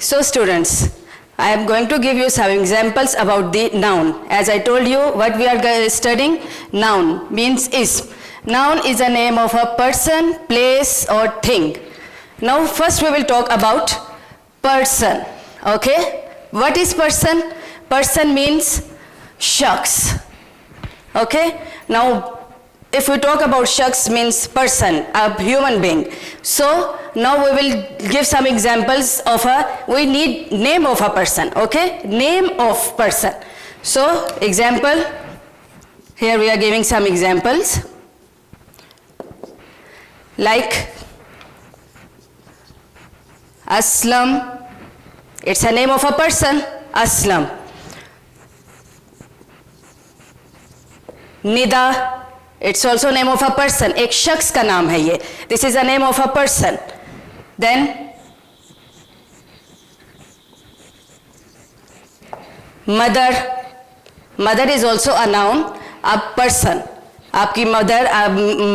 So students, I am going to give you some examples about the noun. As I told you, what we are studying, noun means ism. Noun is a name of a person, place or thing. Now first we will talk about person. Okay, what is person? Person means shakhs. Okay, now if we talk about shakhs means person, a human being. So now we will give some examples of we need name of a person. Okay, name of person. So example, here we are giving some examples like Aslam, it's a name of a person, Aslam. Nida, it's also name of a person, एक शख्स का नाम है ये. This is a name of a person. Then mother, mother is also a noun, a person. आपकी mother,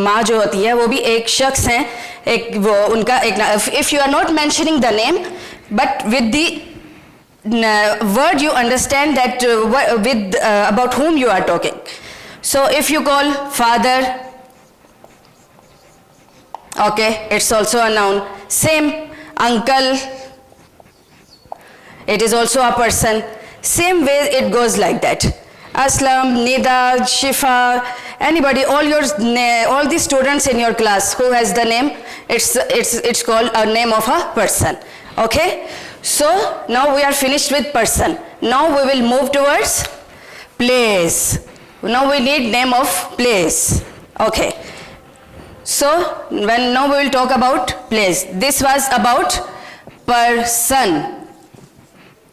माँ जो होती है वो भी एक शख्स हैं, एक वो उनका एक. If you are not mentioning the name, but with the word you understand that with about whom you are talking. So if you call father, okay, it's also a noun. Same, uncle, it is also a person. Same way it goes like that. Aslam, Nida, Shifa, anybody, all the students in your class who has the name, it's called a name of a person. Okay, so now we are finished with person. Now we will move towards place. Now we need name of place. Okay, so now we will talk about place. This was about person.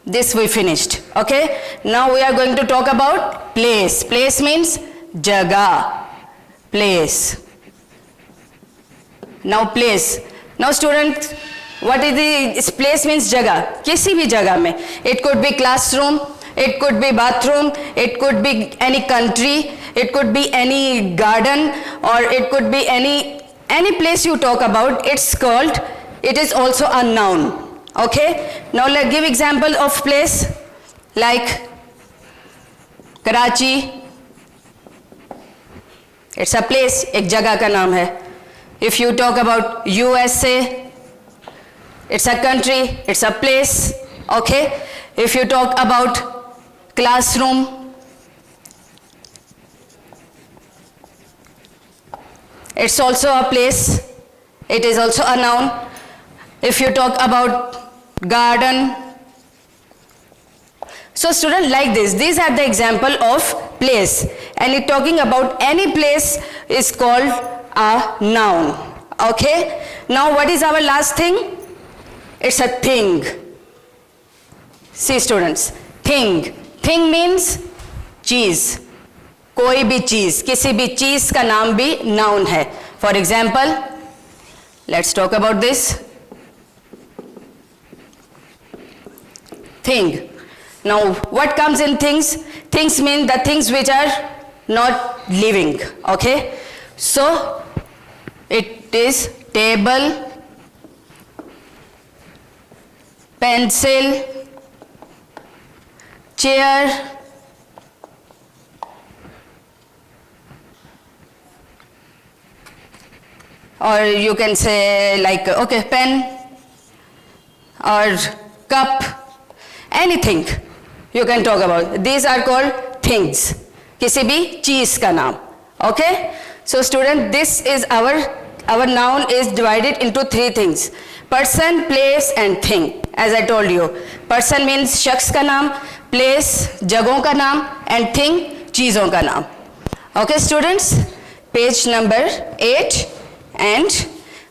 This we finished. Okay, now we are going to talk about place. Place means jagah. Place. Now place. Now student, what is the place means jagah. किसी भी जगह में. It could be classroom, it could be bathroom, it could be any country, it could be any garden, or it could be any place you talk about. It's called, it is also a noun. Okay, now let's give example of place like Karachi. It's a place, एक जगह का नाम है. If you talk about USA, it's a country, it's a place. Okay, if you talk about classroom, it's also a place, it is also a noun. If you talk about garden, so student, like this, these are the example of place, and it talking about any place is called a noun. Okay, now what is our last thing? It's a thing. See students, thing. Thing means चीज, कोई भी चीज, किसी भी चीज का नाम भी noun है. For example, let's talk about this. Thing. Now what comes in things? Things mean the things which are not living. Okay, so it is table, pencil, chair, or you can say like, okay, pen or cup, anything you can talk about. These are called things, किसी भी चीज का नाम. Okay, so student, this is our noun is divided into three things: person, place and thing. As I told you, person means शख्स का नाम, place जगहों का नाम, and thing चीजों का नाम. Okay students, page number 8, and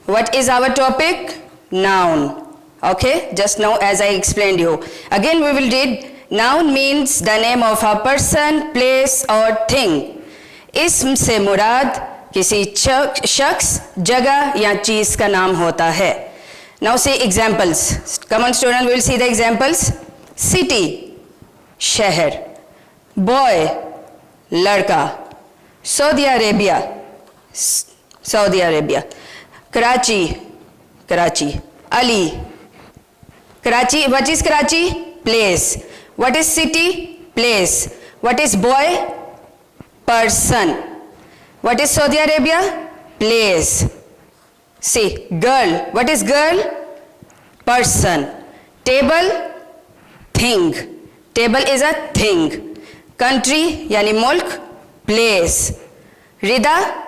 what is our topic? Noun. Okay, just now as I explained you. Again we will read. Noun means the name of a person, place or thing. इसम से मुराद किसी शख्स, जगह या चीज का नाम होता है. Now see examples. Come on student, we will see the examples. City, शहर. Boy, लड़का. Saudi Arabia, Saudi Arabia. Karachi, Karachi. Ali, Karachi, what is Karachi? Place. What is city? Place. What is boy? Person. What is Saudi Arabia? Place. See, girl. What is girl? Person. Table? Thing. Table is a thing. Country, yani mulk? Place. Rida?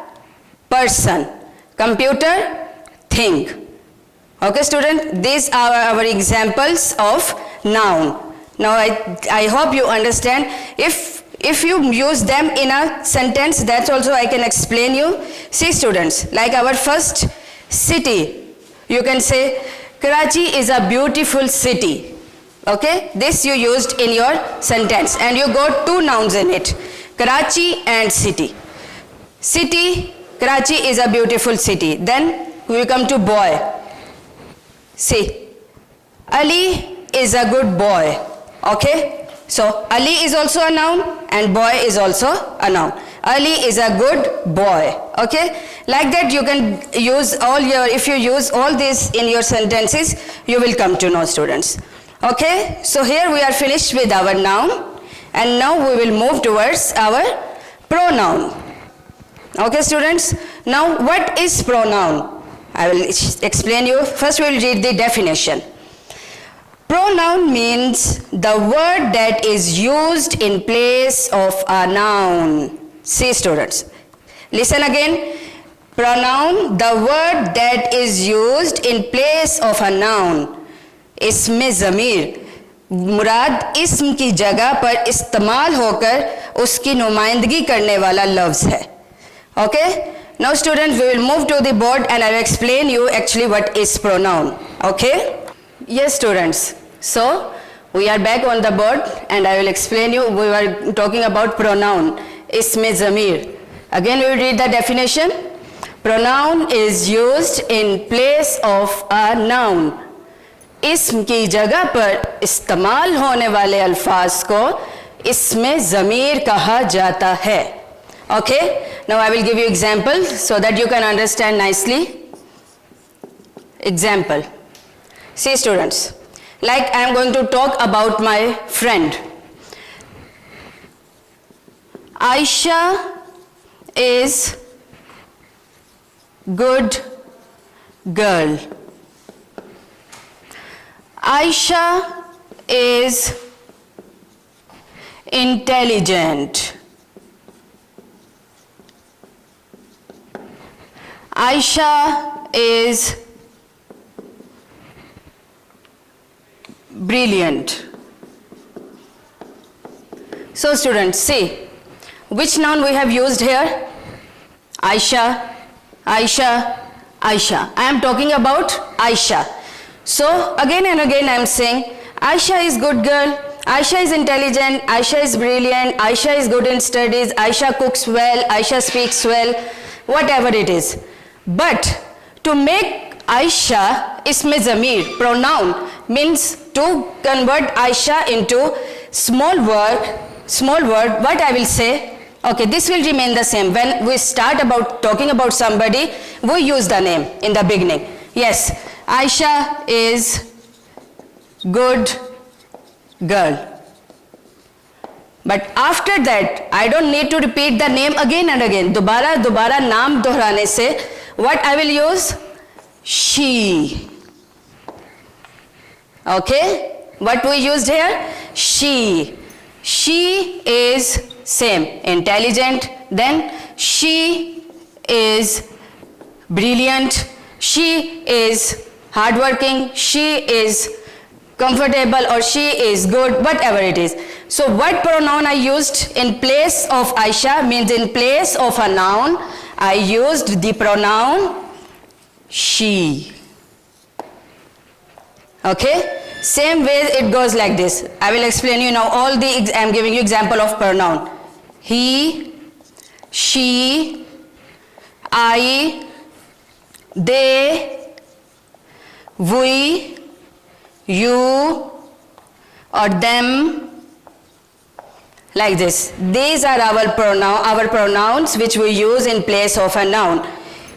Person. Computer? Thing. Okay, student, these are our examples of noun. Now, I hope you understand. If you use them in a sentence, that's also I can explain you. See, students, like our first city, you can say, Karachi is a beautiful city. Okay, this you used in your sentence, and you got two nouns in it, Karachi and city. City, Karachi is a beautiful city. Then we come to boy. See, Ali is a good boy. Okay, so Ali is also a noun and boy is also a noun. Ali is a good boy. Okay, like that you can use all your, if you use all this in your sentences, you will come to know, students. Okay, so here we are finished with our noun, and now we will move towards our pronoun. Okay, students, now what is pronoun? I will explain you. First we will read the definition. Pronoun means the word that is used in place of a noun. See, students, listen again. Pronoun, the word that is used in place of a noun. इसमें ज़मीर मुराद इस्म की जगह पर इस्तेमाल होकर उसकी नुमाइंदगी करने वाला लफ्ज़ है. Okay? Now students, we will move to the board and I will explain you actually what is pronoun. Okay? Yes, students. So we are back on the board and I will explain you. We were talking about pronoun. Isme zamir. Again we will read the definition. Pronoun is used in place of a noun. इसम की जगह पर इस्तेमाल होने वाले अल्फाज को इसमें ज़मीर कहा जाता है. Okay, now I will give you example so that you can understand nicely. Example. See, students, like I am going to talk about my friend. Aisha is good girl. Aisha is intelligent. Aisha is brilliant. So students, see which noun we have used here. Aisha, Aisha, Aisha. I am talking about Aisha. So again and again I am saying Aisha is good girl, Aisha is intelligent, Aisha is brilliant, Aisha is good in studies, Aisha cooks well, Aisha speaks well, whatever it is. But to make Aisha isme zamir, pronoun, means to convert Aisha into small word, what I will say, okay, this will remain the same. When we start about talking about somebody, we use the name in the beginning. Yes, Aisha is good girl. But after that, I don't need to repeat the name again and again. दोबारा नाम दोहराने से, what I will use? She. Okay? What we used here? She. She is same, intelligent. Then she is brilliant. She is hardworking. She is comfortable, or she is good, whatever it is. So what pronoun I used in place of Aisha, means in place of a noun, I used the pronoun she. Okay? Same way it goes like this. I will explain you now all the, I am giving you example of pronoun. He, she, I, they, we, you, or them, like this. These are our pronouns which we use in place of a noun.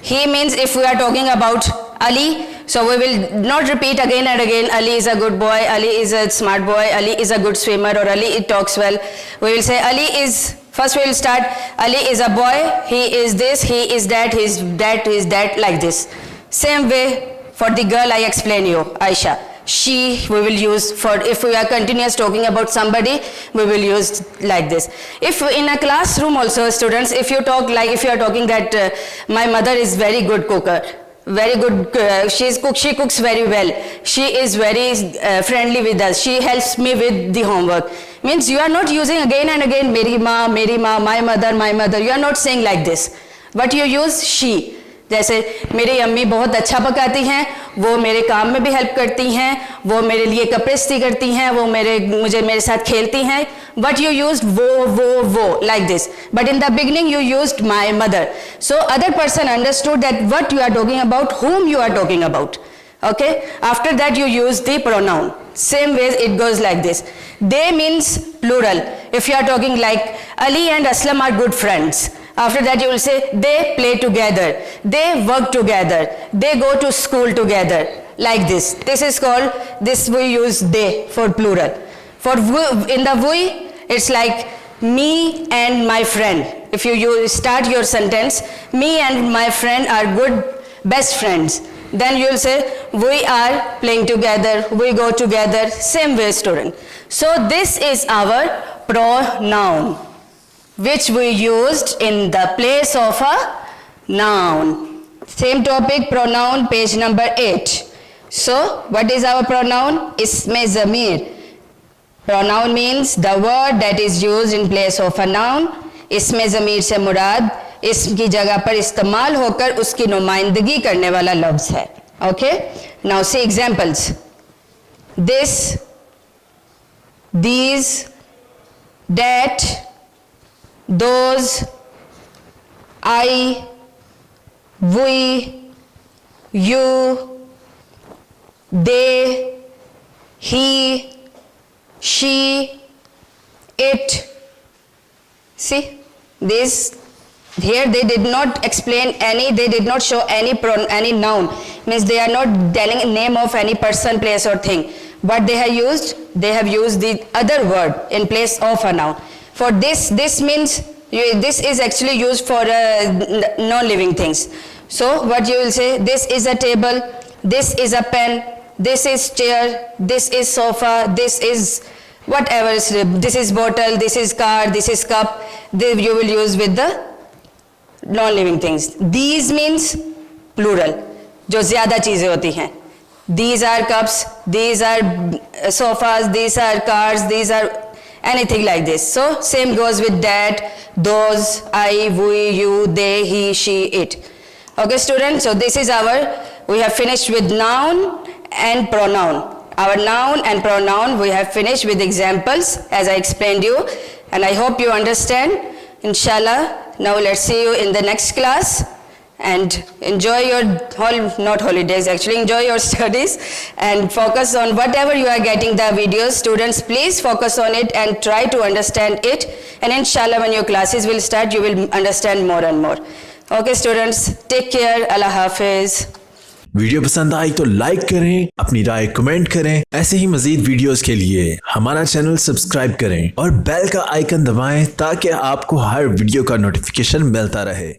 He means if we are talking about Ali, So we will not repeat again and again, Ali is a good boy, Ali is a smart boy, Ali is a good swimmer, or Ali talks well. We will say Ali is, first we will start, Ali is a boy, he is this, he is that, he is that, he is that, like this. Same way for the girl I explained you, Aisha. She we will use for, if we are continuous talking about somebody, we will use like this. If in a classroom also, students, if you talk like, if you are talking that my mother is very good cooker, very good, she cooks very well, she is very friendly with us, she helps me with the homework, means you are not using again and again meri ma, my mother, you are not saying like this, but you use she. जैसे मेरी अम्मी बहुत अच्छा पकाती हैं, वो मेरे काम में भी हेल्प करती हैं, वो मेरे लिए कपड़े इस्त्री करती हैं, वो मेरे साथ खेलती हैं, but you used वो like this, but in the beginning you used my mother, so other person understood that what you are talking about, whom you are talking about. Okay, after that you use the pronoun. Same way it goes like this. They means plural. If you are talking like Ali and Aslam are good friends, after that you will say they play together, they work together, they go to school together, like this. This is called, this we use they for plural. For in the we, it's like me and my friend. If you start your sentence, me and my friend are good best friends, then you will say we are playing together, we go together. Same way, student. So this is our pronoun, which we used in the place of a noun. Same topic, pronoun, page number 8. So what is our pronoun? Isme zamir. Pronoun means the word that is used in place of a noun. Isme zamir से मुराद इसम की जगह पर इस्तेमाल होकर उसकी नुमाइंदगी करने वाला लफ्ज है. Okay? Now see examples. This, these, that, those, I, we, you, they, he, she, it. See, this here they did not explain any, they did not show any noun, means they are not telling a name of any person, place or thing, but they have used the other word in place of a noun. For this means this is actually used for non-living things. So what you will say, this is a table, this is a pen, this is chair, this is sofa, this is whatever, this is bottle, this is car, this is cup. You will use with the non-living things. These means plural, जो ज़्यादा चीज़ें होती हैं. These are cups, these are sofas, these are cars, these are anything like this. So same goes with that, those, I, we, you, they, he, she, it. Okay, students, so this is we have finished with noun and pronoun. Our noun and pronoun we have finished with examples as I explained you, and I hope you understand. Inshallah, now let's see you in the next class, and enjoy your not holidays, actually enjoy your studies and focus on whatever you are getting the videos. Students, please focus on it and try to understand it, and inshallah when your classes will start you will understand more and more. Okay students, take care. Allah Hafiz. Video पसंद आई तो like करें, अपनी राय comment करें. ऐसे ही मजीद videos के लिए हमारा channel subscribe करें और बेल का आइकन दबाएं ताकि आपको हर वीडियो का नोटिफिकेशन मिलता रहे.